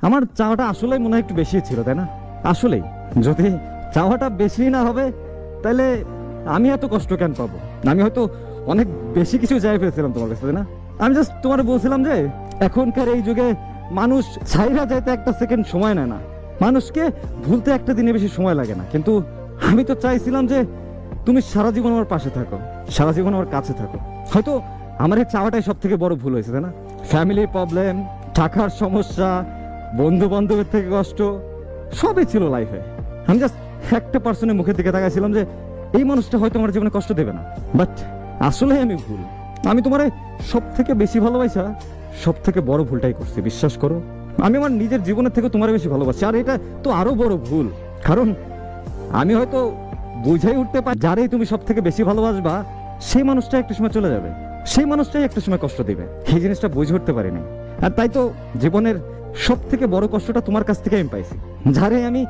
আমার চাওয়াটা আসলেই মনে হয় একটু বেশি ছিল, তাই না? আসলেই যদি চাওয়াটা বেশি না হবে তাহলে আমি এত কষ্ট কেন পাবো? আমি হয়তো অনেক বেশি কিছু চাই ফেলছিলাম তোমার কাছে, তাই না? আমি জাস্ট তোমার বলছিলাম যে এখনকার এই যুগে মানুষ ছাইরা যাইতে একটা সেকেন্ড সময় নেয় না, মানুষকে ভুলতে একটা দিনে বেশি সময় লাগে না। কিন্তু আমি তো চাইছিলাম যে তুমি সারা জীবন আমার পাশে থাকো, সারা জীবন আমার কাছে থাকো। হয়তো আমার এই চাওয়াটাই সব থেকে বড় ভুল হয়েছে, তাই না? ফ্যামিলির প্রবলেম, টাকার সমস্যা, বন্ধু বান্ধবের থেকে কষ্ট, সবই ছিল লাইফে। আমি জাস্ট একটা পার্সনের মুখের দিকে তাকাইছিলাম যে এই মানুষটা হয়তো আমার জীবনে কষ্ট দেবে না। বাট আসলে আমি ভুল। আমি তোমারে সব থেকে বেশি ভালোবাসা সব থেকে বড় ভুলটাই করছি, বিশ্বাস করো। আমি আমার নিজের জীবনের থেকে তোমার বেশি ভালোবাসি, আর এটা তো আরো বড় ভুল। কারণ আমি হয়তো বুঝাই উঠতে পারি যারাই তুমি সব থেকে বেশি ভালোবাসবা সেই মানুষটা একটা সময় চলে যাবে, সেই মানুষটাই একটা সময় কষ্ট দিবে। এই জিনিসটা বুঝে উঠতে পারিনি। আর তাই তো জীবনের সব থেকে বড় কষ্টটা তোমার কাছ থেকে আমি পাইছি, যারে আমি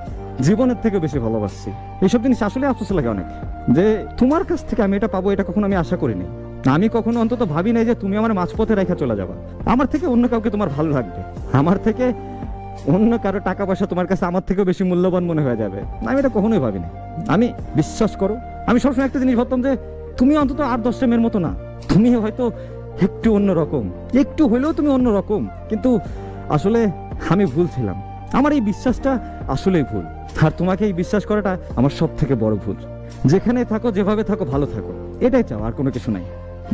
জীবনের থেকে বেশি ভালোবাসছি। এইসব জিনিস আসলে আফসোস লাগে অনেক, যে তোমার কাছ থেকে আমি এটা পাবো, এটা কখনো আমি আশা করিনি। আমি কখনো অন্তত ভাবি নাই যে তুমি আমার মাঝপথে রেখে চলে যাবা। আমার থেকে অন্য কাউকে তোমার ভালো লাগবে, আমার থেকে অন্য কারো টাকা পয়সা তোমার কাছে আমার থেকেও বেশি মূল্যবান মনে হয়ে যাবে। আমি এটা কখনোই ভাবিনি। আমি, বিশ্বাস করো, আমি সবসময় একটা জিনিস ভাবতাম যে তুমি অন্তত 8-10টা মেয়ের মতো না, তুমি হয়তো একটু অন্যরকম, একটু হইলেও তুমি অন্যরকম। কিন্তু আসলে আমি ভুল ছিলাম, আমার এই বিশ্বাসটা আসলেই ভুল। আর তোমাকে এই বিশ্বাস করাটা আমার সব থেকে বড় ভুল। যেখানে থাকো, যেভাবে থাকো, ভালো থাকো, এটাই চাও, আর কোনো কিছু নাই।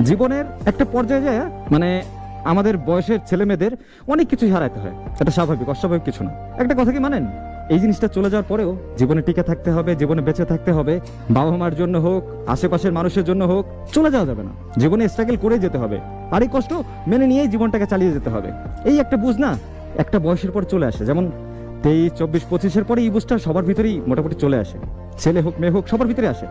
জীবনের একটা পর্যায়ে যায়, মানে আমাদের বয়সের ছেলে মেয়েদের অনেক কিছু হারাইতে হয়, এটা স্বাভাবিক, অস্বাভাবিক কিছু না। একটা কথা কি মানেন, এই জিনিসটা চলে যাওয়ার পরেও জীবনে টিকে থাকতে হবে, জীবনে বেঁচে থাকতে হবে। বাবা মার জন্য হোক, আশেপাশের মানুষের জন্য হোক, চলে যাওয়া যাবে না। জীবনে স্ট্রাগল করে যেতে হবে, আর এই কষ্ট মেনে নিয়েই জীবনটাকে চালিয়ে যেতে হবে। এই একটা বুঝ না একটা বয়সের পর চলে আসে, যেমন 23, 24, 25-এর পরে এই বুঝটা সবার ভিতরেই মোটামুটি চলে আসে। ছেলে হোক মেয়ে হোক, সবার ভিতরে আসে।